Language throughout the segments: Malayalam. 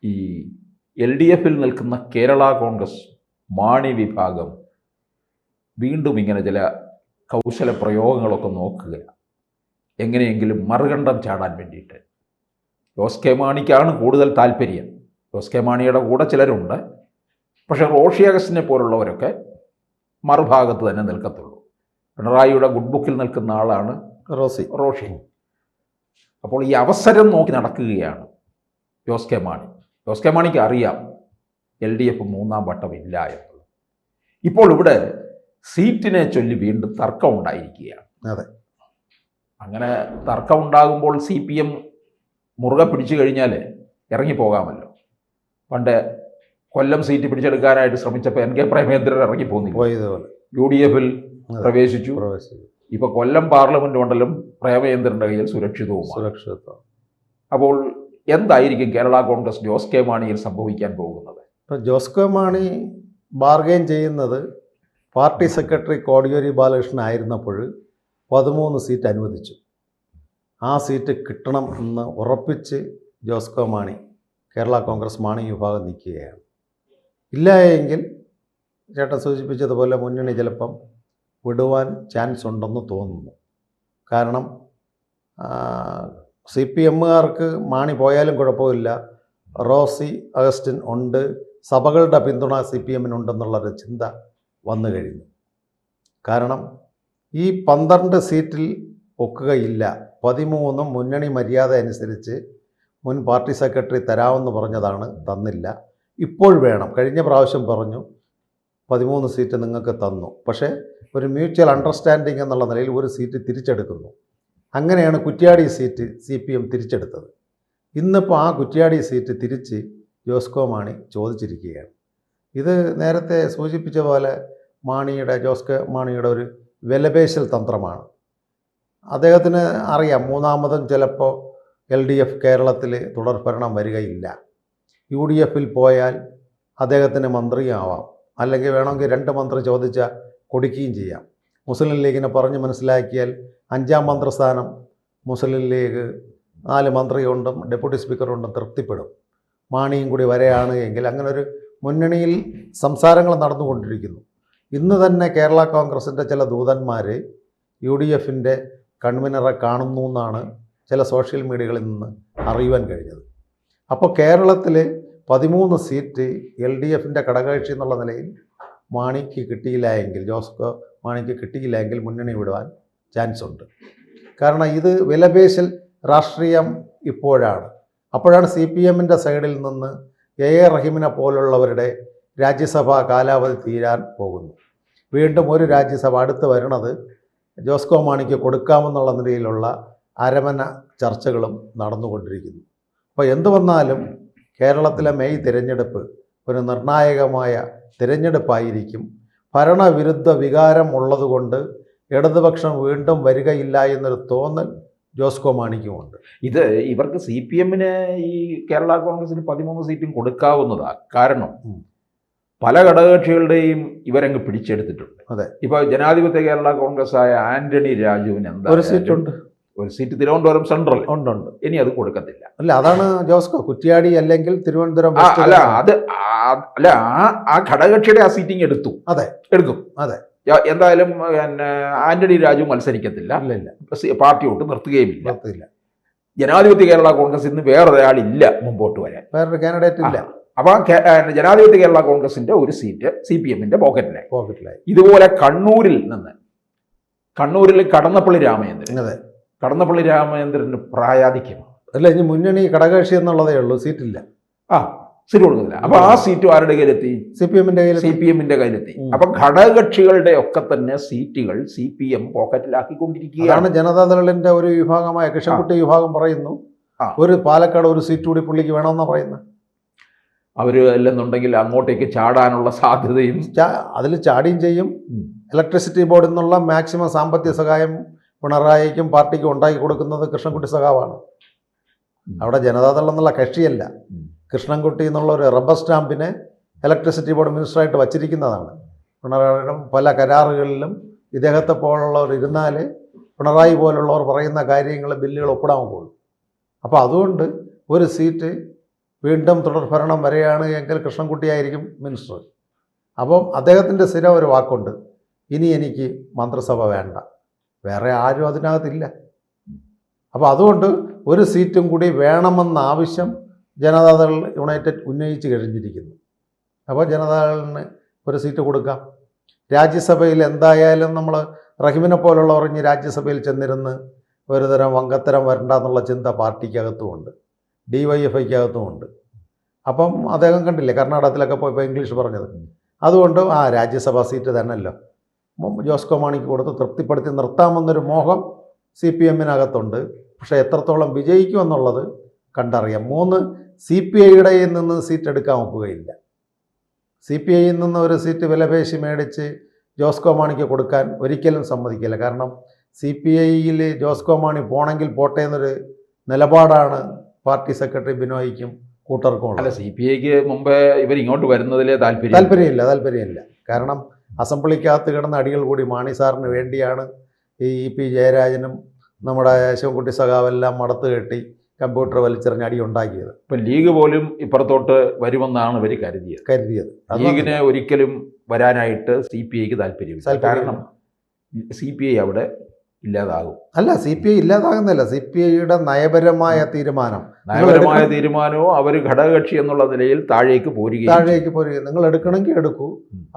ഈ LDFിൽ നിൽക്കുന്ന കേരള കോൺഗ്രസ് മാണി വിഭാഗം വീണ്ടും ഇങ്ങനെ ചില കൗശല പ്രയോഗങ്ങളൊക്കെ നോക്കുക, എങ്ങനെയെങ്കിലും മറുകണ്ഠം ചാടാൻ വേണ്ടിയിട്ട്. ജോസ് കെ മാണിക്കാണ് കൂടുതൽ താല്പര്യം. ജോസ് കെ മാണിയുടെ കൂടെ ചിലരുണ്ട്, പക്ഷേ റോഷി അഗസ്റ്റിനെ പോലുള്ളവരൊക്കെ മറുഭാഗത്ത് തന്നെ നിൽക്കത്തുള്ളൂ. പിണറായിയുടെ ഗുഡ് ബുക്കിൽ നിൽക്കുന്ന ആളാണ് റോഷി. അപ്പോൾ ഈ അവസരം നോക്കി നടക്കുകയാണ് ജോസ് കെ മാണി. ജോസ് കെ മാണിക്ക് അറിയാം LDF മൂന്നാം വട്ടമില്ല എന്നുള്ളത്. ഇപ്പോൾ ഇവിടെ സീറ്റിനെ ചൊല്ലി വീണ്ടും തർക്കം ഉണ്ടായിരിക്കുകയാണ്. അതെ, അങ്ങനെ തർക്കം ഉണ്ടാകുമ്പോൾ CPM മുറുകെ പിടിച്ചു കഴിഞ്ഞാൽ ഇറങ്ങിപ്പോകാമല്ലോ. പണ്ട് കൊല്ലം സീറ്റ് പിടിച്ചെടുക്കാനായിട്ട് ശ്രമിച്ചപ്പോൾ NK പ്രേമേന്ദ്രൻ ഇറങ്ങിപ്പോകുന്നില്ല, UDFിൽ പ്രവേശിച്ചു. ഇപ്പോൾ കൊല്ലം പാർലമെന്റ് മണ്ഡലം പ്രേമേന്ദ്രൻ്റെ കയ്യിൽ സുരക്ഷിതവും. അപ്പോൾ എന്തായിരിക്കും കേരള കോൺഗ്രസ് ജോസ് കെ മാണിയിൽ സംഭവിക്കാൻ പോകുന്നത്? ഇപ്പോൾ ജോസ് കെ മാണി ബാർഗെയിൻ ചെയ്യുന്നത് പാർട്ടി സെക്രട്ടറി കോടിയേരി ബാലകൃഷ്ണൻ ആയിരുന്നപ്പോൾ 13 സീറ്റ് അനുവദിച്ചു. ആ സീറ്റ് കിട്ടണം എന്ന് ഉറപ്പിച്ച് ജോസ് കെ മാണി കേരള കോൺഗ്രസ് മാണി വിഭാഗം നിൽക്കുകയാണ്. ഇല്ല എങ്കിൽ ചേട്ടൻ സൂചിപ്പിച്ചതുപോലെ മുന്നണി ചിലപ്പം വിടുവാൻ ചാൻസ് ഉണ്ടെന്ന് തോന്നുന്നു. കാരണം CPMകാർക്ക് മാണി പോയാലും കുഴപ്പമില്ല, റോസി അഗസ്റ്റിൻ ഉണ്ട്, സഭകളുടെ പിന്തുണ CPMനുണ്ടെന്നുള്ളൊരു ചിന്ത വന്നു കഴിഞ്ഞു. കാരണം ഈ 12 സീറ്റിൽ ഒക്കുകയില്ല. 13 മുന്നണി മര്യാദ അനുസരിച്ച് മുൻ പാർട്ടി സെക്രട്ടറി തരാമെന്ന് പറഞ്ഞതാണ്, തന്നില്ല. ഇപ്പോൾ വേണം. കഴിഞ്ഞ പ്രാവശ്യം പറഞ്ഞു 13 സീറ്റ് നിങ്ങൾക്ക് തന്നു, പക്ഷേ ഒരു മ്യൂച്വൽ അണ്ടർസ്റ്റാൻഡിങ് എന്നുള്ള നിലയിൽ ഒരു സീറ്റ് തിരിച്ചെടുക്കുന്നു. അങ്ങനെയാണ് കുറ്റ്യാടി സീറ്റ് CPM തിരിച്ചെടുത്തത്. ഇന്നിപ്പോൾ ആ കുറ്റ്യാടി സീറ്റ് തിരിച്ച് ജോസ് കെ മാണി ചോദിച്ചിരിക്കുകയാണ്. ഇത് നേരത്തെ സൂചിപ്പിച്ച പോലെ ജോസ് കെ മാണിയുടെ ഒരു വിലപേശൽ തന്ത്രമാണ്. അദ്ദേഹത്തിന് അറിയാം മൂന്നാമതും ചിലപ്പോൾ LDF കേരളത്തിൽ തുടർഭരണം വരികയില്ല. UDFിൽ പോയാൽ അദ്ദേഹത്തിന് മന്ത്രിയാവാം, അല്ലെങ്കിൽ വേണമെങ്കിൽ 2 മന്ത്രി ചോദിച്ചാൽ കൊടുക്കുകയും ചെയ്യാം. മുസ്ലിം ലീഗിനെ പറഞ്ഞ് മനസ്സിലാക്കിയാൽ 5ാം മന്ത്രിസ്ഥാനം മുസ്ലിം ലീഗ് 4 മന്ത്രിയുണ്ടും ഡെപ്യൂട്ടി സ്പീക്കറുണ്ടും തൃപ്തിപ്പെടും. മാണിയും കൂടി വരെയാണ് എങ്കിൽ അങ്ങനെ ഒരു മുന്നണിയിൽ സംസാരങ്ങൾ നടന്നുകൊണ്ടിരിക്കുന്നു. ഇന്ന് തന്നെ കേരള കോൺഗ്രസിൻ്റെ ചില ദൂതന്മാർ UDFിൻ്റെ കൺവീനറെ കാണുന്നു എന്നാണ് ചില സോഷ്യൽ മീഡിയകളിൽ നിന്ന് അറിയുവാൻ കഴിഞ്ഞത്. അപ്പോൾ കേരളത്തിൽ 13 സീറ്റ് LDFിൻ്റെ ഘടകകക്ഷി എന്നുള്ള നിലയിൽ മാണിക്ക് കിട്ടിയില്ല എങ്കിൽ, ജോസ് കെ മാണിക്ക് കിട്ടിയില്ല എങ്കിൽ മുന്നണി വിടുവാൻ ചാൻസ് ഉണ്ട്. കാരണം ഇത് വിലപേശൽ രാഷ്ട്രീയം ഇപ്പോഴാണ്. അപ്പോഴാണ് CPMൻ്റെ സൈഡിൽ നിന്ന് A റഹീമിനെ പോലുള്ളവരുടെ രാജ്യസഭാ കാലാവധി തീരാൻ പോകുന്നു. വീണ്ടും ഒരു രാജ്യസഭ അടുത്ത് വരുന്നത് ജോസ് കെ മാണിക്ക് കൊടുക്കാമെന്നുള്ള നിലയിലുള്ള അരമന ചർച്ചകളും നടന്നുകൊണ്ടിരിക്കുന്നു. അപ്പോൾ എന്തു വന്നാലും കേരളത്തിലെ മെയ് തിരഞ്ഞെടുപ്പ് ഒരു നിർണായകമായ തിരഞ്ഞെടുപ്പായിരിക്കും. ഭരണവിരുദ്ധ വികാരം ഉള്ളതുകൊണ്ട് ഇടതുപക്ഷം വീണ്ടും വരികയില്ല എന്നൊരു തോന്നൽ ജോസ് കെ മാണിക്കുമുണ്ട്. ഇത് ഇവർക്ക് CPMന് ഈ കേരള കോൺഗ്രസിന് 13 സീറ്റും കൊടുക്കാവുന്നതാണ്. കാരണം പല ഘടകകക്ഷികളുടെയും ഇവരങ്ങ് പിടിച്ചെടുത്തിട്ടുണ്ട്. അതെ, ഇപ്പോൾ ജനാധിപത്യ കേരള കോൺഗ്രസ് ആയ ആന്റണി രാജുവിന് എന്താ ഒരു സീറ്റുണ്ട്. ഒരു സീറ്റ് തിരുവനന്തപുരം സെൻട്രൽ ഉണ്ട്. ഇനി അത് കൊടുക്കത്തില്ല. അല്ല, അതാണ് ജോസ് കെ കുറ്റ്യാടി അല്ലെങ്കിൽ തിരുവനന്തപുരം. അല്ല ആ ഘടകകക്ഷിയുടെ ആ സീറ്റിംഗ് എടുക്കും. അതെ, എന്തായാലും ആന്റണി രാജു മത്സരിക്കത്തില്ല, പാർട്ടിയോട്ട് നിർത്തുകയുമില്ല. ജനാധിപത്യ കേരള കോൺഗ്രസ് ഇന്ന് വേറൊരാളില്ല മുമ്പോട്ട് വരാൻ, വേറൊരു കാൻഡിഡേറ്റ് ഇല്ല. അപ്പോൾ ജനാധിപത്യ കേരള കോൺഗ്രസിന്റെ ഒരു സീറ്റ് CPMന്റെ പോക്കറ്റിലായി. ഇതുപോലെ കണ്ണൂരിൽ കടന്നപ്പള്ളി രാമചന്ദ്രന് പ്രായാധിക്യം. അല്ല, ഇനി മുന്നണി ഘടകകക്ഷി എന്നുള്ളതേ ഉള്ളൂ, സീറ്റില്ല. സീറ്റ് കൊടുക്കുന്നില്ല. അപ്പൊ ആ സീറ്റ് ആരുടെ കയ്യിലെത്തി? CPMന്റെ കയ്യിലെത്തി. അപ്പൊ ഘടകകക്ഷികളുടെ ഒക്കെ തന്നെ സീറ്റുകൾ CPM പോക്കറ്റിലാക്കിക്കൊണ്ടിരിക്കുകയാണ്. ജനതാദളിന്റെ ഒരു വിഭാഗമായ കൃഷ്ണൻകുട്ടി വിഭാഗം പറയുന്നു ഒരു പാലക്കാട് ഒരു സീറ്റ് കൂടി പുള്ളിക്ക് വേണമെന്നാണ് പറയുന്നത്. അവർ അല്ലെന്നുണ്ടെങ്കിൽ അങ്ങോട്ടേക്ക് ചാടാനുള്ള സാധ്യതയും അതിൽ ചാടുകയും ചെയ്യും. ഇലക്ട്രിസിറ്റി ബോർഡിൽ നിന്നുള്ള മാക്സിമം സാമ്പത്തിക സഹായം പിണറായിക്കും പാർട്ടിക്കും ഉണ്ടാക്കി കൊടുക്കുന്നത് കൃഷ്ണൻകുട്ടി സഖാവാണ്. അവിടെ ജനതാദൾ എന്നുള്ള കക്ഷിയല്ല. കൃഷ്ണൻകുട്ടി എന്നുള്ള ഒരു റബ്ബർ സ്റ്റാമ്പിനെ ഇലക്ട്രിസിറ്റി ബോർഡ് മിനിസ്റ്ററായിട്ട് വച്ചിരിക്കുന്നതാണ്. പിണറായിയുടെ പല കരാറുകളിലും ഇദ്ദേഹത്തെ പോലുള്ളവർ ഇരുന്നാൽ പിണറായി പോലുള്ളവർ പറയുന്ന കാര്യങ്ങൾ ബില്ലുകൾ ഒപ്പിടാൻ പോകുള്ളൂ. അപ്പോൾ അതുകൊണ്ട് ഒരു സീറ്റ് വീണ്ടും തുടർഭരണം വരെയാണ് എങ്കിൽ കൃഷ്ണൻകുട്ടിയായിരിക്കും മിനിസ്റ്റർ. അപ്പം അദ്ദേഹത്തിൻ്റെ സ്ഥിരം ഒരു വാക്കുണ്ട്, ഇനി എനിക്ക് മന്ത്രിസഭ വേണ്ട, വേറെ ആരും അതിനകത്തില്ല. അപ്പോൾ അതുകൊണ്ട് ഒരു സീറ്റും കൂടി വേണമെന്ന ആവശ്യം ജനതാദൾ യുണൈറ്റഡ് ഉന്നയിച്ച് കഴിഞ്ഞിരിക്കുന്നു. അപ്പോൾ ജനതാദളിന് ഒരു സീറ്റ് കൊടുക്കാം. രാജ്യസഭയിൽ എന്തായാലും നമ്മൾ റഹീമിനെ പോലുള്ളവർ ഇനി രാജ്യസഭയിൽ ചെന്നിരുന്ന് ഒരുതരം വങ്കത്തരം വരണ്ട എന്നുള്ള ചിന്ത പാർട്ടിക്കകത്തുമുണ്ട്, DYFIക്കകത്തുമുണ്ട്. അപ്പം അദ്ദേഹം കണ്ടില്ലേ കർണാടകത്തിലൊക്കെ പോയപ്പോൾ ഇംഗ്ലീഷ് പറഞ്ഞത്. അതുകൊണ്ട് രാജ്യസഭാ സീറ്റ് തന്നെയല്ലോ ജോസ് കെ മാണിക്ക് കൊടുത്ത് തൃപ്തിപ്പെടുത്തി നിർത്താമെന്നൊരു മോഹം CPMനകത്തുണ്ട്. പക്ഷേ എത്രത്തോളം വിജയിക്കുമെന്നുള്ളത് കണ്ടറിയാം. 3 CPIയുടെ നിന്ന് സീറ്റ് എടുക്കാൻ ഒക്കുകയില്ല. CPIയിൽ നിന്ന് ഒരു സീറ്റ് വിലപേശി മേടിച്ച് ജോസ് കെ മാണിക്ക് കൊടുക്കാൻ ഒരിക്കലും സമ്മതിക്കില്ല. കാരണം CPIയിൽ ജോസ് കെ മാണി പോണെങ്കിൽ പോട്ടെ എന്നൊരു നിലപാടാണ് പാർട്ടി സെക്രട്ടറി ബിനോയിക്കും കൂട്ടർക്കും. അല്ല, CPIക്ക് മുമ്പേ ഇവർ ഇങ്ങോട്ട് വരുന്നതിലെ താല്പര്യമില്ല. കാരണം അസംബ്ലിക്കകത്ത് കിടന്ന അടികൾ കൂടി മാണി സാറിന് വേണ്ടിയാണ് ഈ EP ജയരാജനും നമ്മുടെ ശിവൻകുട്ടി സഖാവെല്ലാം മടത്ത് കെട്ടി കമ്പ്യൂട്ടർ വലിച്ചെറിഞ്ഞ് അടി ഉണ്ടാക്കിയത്. ഇപ്പം ലീഗ് പോലും ഇപ്പുറത്തോട്ട് വരുമെന്നാണ് ഇവർ കരുതിയത്. ലീഗിന് ഒരിക്കലും വരാനായിട്ട് CPIക്ക് താല്പര്യമില്ല. കാരണം CPI അവിടെ ഇല്ലാതാകും. അല്ല, CPI ഇല്ലാതാകുന്നില്ല. CPIയുടെ നയപരമായ തീരുമാനവും അവർ ഘടകകക്ഷി എന്നുള്ള നിലയിൽ താഴേക്ക് പോരുകയും നിങ്ങൾ എടുക്കണമെങ്കിൽ എടുക്കൂ,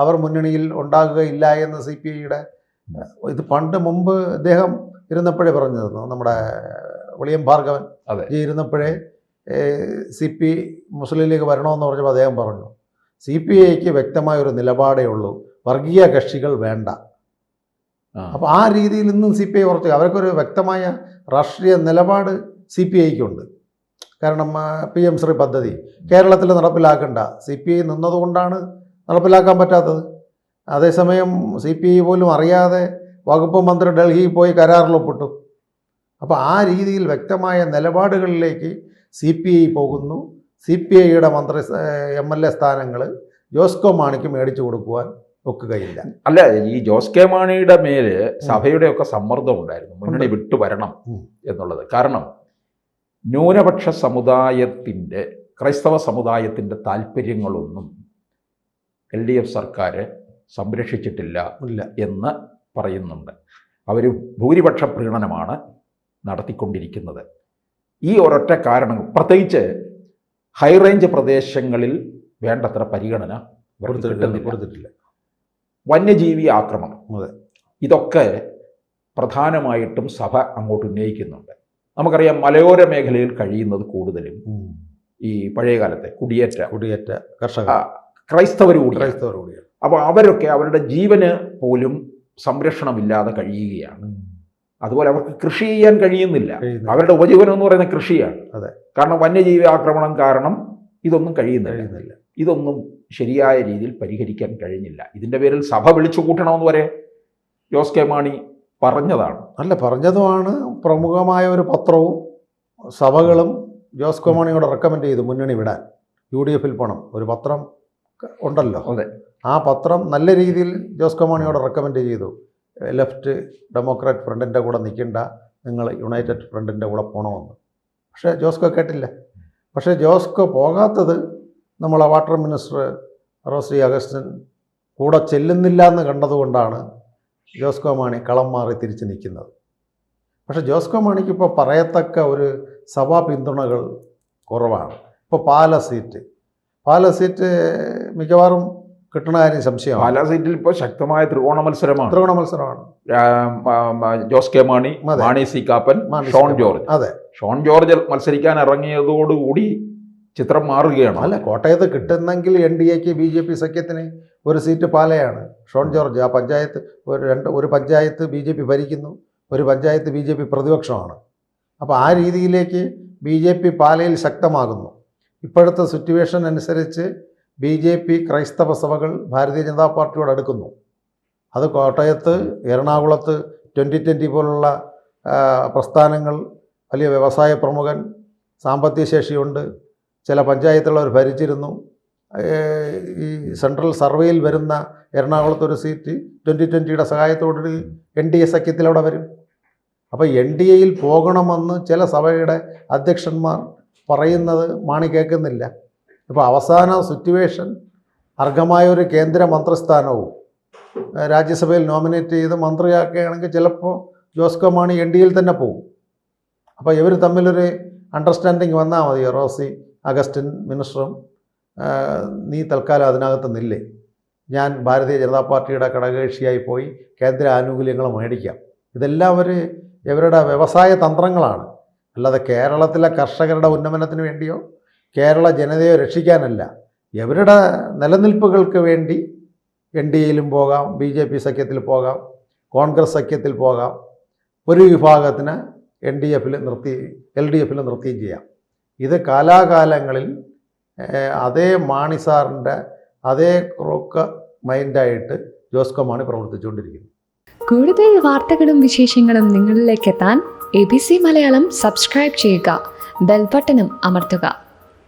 അവർ മുന്നണിയിൽ ഉണ്ടാകുകയില്ല എന്ന് CPIയുടെ ഇത് മുമ്പ് ഇദ്ദേഹം ഇരുന്നപ്പോഴേ പറഞ്ഞിരുന്നു. നമ്മുടെ വിളിയം ഭാർഗവൻ ഇരുന്നപ്പോഴേ മുസ്ലിം ലീഗ് വരണമെന്ന് പറഞ്ഞപ്പോൾ അദ്ദേഹം പറഞ്ഞു CPIക്ക് വ്യക്തമായൊരു നിലപാടേ ഉള്ളൂ, വർഗീയ കക്ഷികൾ വേണ്ട. അപ്പോൾ ആ രീതിയിൽ ഇന്നും CPI ഉറച്ചു. അവർക്കൊരു വ്യക്തമായ രാഷ്ട്രീയ നിലപാട് CPIക്കുണ്ട്. കാരണം PM ശ്രീ പദ്ധതി കേരളത്തിൽ നടപ്പിലാക്കണ്ട, CPI നിന്നതുകൊണ്ടാണ് നടപ്പിലാക്കാൻ പറ്റാത്തത്. അതേസമയം CPI പോലും അറിയാതെ വകുപ്പ് മന്ത്രി ഡൽഹിയിൽ പോയി കരാറിൽ ഒപ്പിട്ടു. അപ്പോൾ ആ രീതിയിൽ വ്യക്തമായ നിലപാടുകളിലേക്ക് CPI പോകുന്നു. CPIയുടെ MLA സ്ഥാനങ്ങൾ ജോസ് കെ മാണിക്ക് മേടിച്ചു കൊടുക്കുവാൻ ഒക്കുകയില്ല. അല്ല, ഈ ജോസ് കെ മാണിയുടെ മേല് സഭയുടെയൊക്കെ സമ്മർദ്ദം ഉണ്ടായിരുന്നു, മുന്നണി വിട്ടു വരണം എന്നുള്ളത്. കാരണം ന്യൂനപക്ഷ സമുദായത്തിൻ്റെ, ക്രൈസ്തവ സമുദായത്തിൻ്റെ താല്പര്യങ്ങളൊന്നും LDF സർക്കാർ സംരക്ഷിച്ചിട്ടില്ല എന്ന് പറയുന്നുണ്ട്. അവർ ഭൂരിപക്ഷ പ്രീണനമാണ് നടത്തിക്കൊണ്ടിരിക്കുന്നത്. ഈ ഒരൊറ്റ കാരണം, പ്രത്യേകിച്ച് ഹൈറേഞ്ച് പ്രദേശങ്ങളിൽ വേണ്ടത്ര പരിഗണന കൊടുത്തിട്ടില്ല. വന്യജീവി ആക്രമണം, ഇതൊക്കെ പ്രധാനമായിട്ടും സഭ അങ്ങോട്ട് ഉന്നയിക്കുന്നുണ്ട്. നമുക്കറിയാം, മലയോര മേഖലയിൽ കഴിയുന്നത് കൂടുതലും ഈ പഴയകാലത്തെ കുടിയേറ്റ കർഷക ക്രൈസ്തവർ കൂടിയാണ്. അപ്പോൾ അവരൊക്കെ അവരുടെ ജീവന് പോലും സംരക്ഷണമില്ലാതെ കഴിയുകയാണ്. അതുപോലെ അവർക്ക് കൃഷി ചെയ്യാൻ കഴിയുന്നില്ല. അവരുടെ ഉപജീവനം എന്ന് പറയുന്നത് കൃഷിയാണ്. കാരണം വന്യജീവി ആക്രമണം കാരണം ഇതൊന്നും കഴിയുന്നില്ല. ഇതൊന്നും ശരിയായ രീതിയിൽ പരിഹരിക്കാൻ കഴിഞ്ഞില്ല. ഇതിൻ്റെ പേരിൽ സഭ വിളിച്ചു കൂട്ടണമെന്ന് വരെ ജോസ് കെ മാണി പറഞ്ഞതുമാണ്. പ്രമുഖമായ ഒരു പത്രവും സഭകളും ജോസ് കെ മാണിയോട് റെക്കമെൻഡ് ചെയ്തു മുന്നണി വിടാൻ. UDFിൽ പോകണം, ഒരു പത്രം ഉണ്ടല്ലോ. ആ പത്രം നല്ല രീതിയിൽ ജോസ് കെ മാണിയോട് റെക്കമെൻഡ് ചെയ്തു, ലെഫ്റ്റ് ഡെമോക്രാറ്റ് ഫ്രണ്ടിൻ്റെ കൂടെ നിൽക്കേണ്ട, നിങ്ങൾ യുണൈറ്റഡ് ഫ്രണ്ടിൻ്റെ കൂടെ പോകണമെന്ന്. പക്ഷേ ജോസ് കെ കേട്ടില്ല. പക്ഷേ ജോസ് കെ പോകാത്തത് നമ്മളെ വാട്ടർ മിനിസ്റ്റർ റോസി അഗസ്റ്റിൻ കൂടെ ചെല്ലുന്നില്ല എന്ന് കണ്ടതുകൊണ്ടാണ് ജോസ് കെ മാണി കളം മാറി തിരിച്ച് നിൽക്കുന്നത്. പക്ഷേ ജോസ് കെ മാണിക്ക് ഇപ്പോൾ പറയത്തക്ക ഒരു സഭാ പിന്തുണകൾ കുറവാണ്. ഇപ്പോൾ പാല സീറ്റ് മിക്കവാറും കിട്ടുന്ന കാര്യം സംശയമാണ്. പാലാ സീറ്റിൽ ഇപ്പോൾ ശക്തമായ ത്രികോണ മത്സരമാണ്. ജോസ് കെ മാണി, മാണി സി കാപ്പൻ, ഷോൺ ജോർജ്. ഷോൺ ജോർജ് മത്സരിക്കാൻ ഇറങ്ങിയതോടുകൂടി ചിത്രം മാറുകയാണ്. അല്ല, കോട്ടയത്ത് കിട്ടുന്നെങ്കിൽ NDAക്ക് BJP സഖ്യത്തിന് ഒരു സീറ്റ് പാലയാണ്. ഷോൺ ജോർജ് ആ പഞ്ചായത്ത് ഒരു പഞ്ചായത്ത് BJP ഭരിക്കുന്നു, ഒരു പഞ്ചായത്ത് BJP പ്രതിപക്ഷമാണ്. അപ്പോൾ ആ രീതിയിലേക്ക് BJP പാലയിൽ ശക്തമാകുന്നു. ഇപ്പോഴത്തെ സിറ്റുവേഷൻ അനുസരിച്ച് BJP ക്രൈസ്തവ സഭകൾ ഭാരതീയ ജനതാ പാർട്ടിയോട് അടുക്കുന്നു. അത് കോട്ടയത്ത്, എറണാകുളത്ത് 2020 പോലുള്ള പ്രസ്ഥാനങ്ങൾ, വലിയ വ്യവസായ പ്രമുഖൻ, സാമ്പത്തിക ശേഷിയുണ്ട്, ചില പഞ്ചായത്തുള്ളവർ ഭരിച്ചിരുന്നു. ഈ സെൻട്രൽ സർവേയിൽ വരുന്ന എറണാകുളത്തൊരു സീറ്റ് 2020യുടെ സഹായത്തോടുകൂടി NDA സഖ്യത്തിലവിടെ വരും. അപ്പോൾ NDAയിൽ പോകണമെന്ന് ചില സഭയുടെ അധ്യക്ഷന്മാർ പറയുന്നത് മാണി കേൾക്കുന്നില്ല. ഇപ്പോൾ അവസാന സിറ്റുവേഷൻ അർഹമായ ഒരു കേന്ദ്ര മന്ത്രിസ്ഥാനവും രാജ്യസഭയിൽ നോമിനേറ്റ് ചെയ്ത് മന്ത്രിയാക്കുകയാണെങ്കിൽ ചിലപ്പോൾ ജോസ് കെ മാണി എൻ ഡിയിൽ തന്നെ പോകും. അപ്പോൾ ഇവർ തമ്മിലൊരു അണ്ടർസ്റ്റാൻഡിങ് വന്നാൽ മതി. റോസി അഗസ്റ്റിൻ മിനിസ്റ്ററും നീ തൽക്കാലം അതിനകത്ത് നില്ലേ, ഞാൻ ഭാരതീയ ജനതാ പാർട്ടിയുടെ ഘടകകക്ഷിയായി പോയി കേന്ദ്ര ആനുകൂല്യങ്ങൾ മേടിക്കാം. ഇതെല്ലാം ഇവരുടെ വ്യവസായ തന്ത്രങ്ങളാണ്, അല്ലാതെ കേരളത്തിലെ കർഷകരുടെ ഉന്നമനത്തിന് വേണ്ടിയോ കേരള ജനതയെ രക്ഷിക്കാനല്ല. ഇവരുടെ നിലനിൽപ്പുകൾക്ക് വേണ്ടി എൻ ഡി എയിലും പോകാം, BJP സഖ്യത്തിൽ പോകാം, കോൺഗ്രസ് സഖ്യത്തിൽ പോകാം, ഒരു വിഭാഗത്തിന് LDFൽ നിർത്തുകയും ചെയ്യാം. ഇത് കാലാകാലങ്ങളിൽ അതേ മാണി സാറിൻ്റെ അതേ ക്രോക്ക് മൈൻഡായിട്ട് ജോസ് കെ മാണി പ്രവർത്തിച്ചുകൊണ്ടിരിക്കുന്നു. കൂടുതൽ വാർത്തകളും വിശേഷങ്ങളും നിങ്ങളിലേക്ക് എത്താൻ ABC മലയാളം സബ്സ്ക്രൈബ് ചെയ്യുക, ബെൽ ബട്ടണും അമർത്തുക.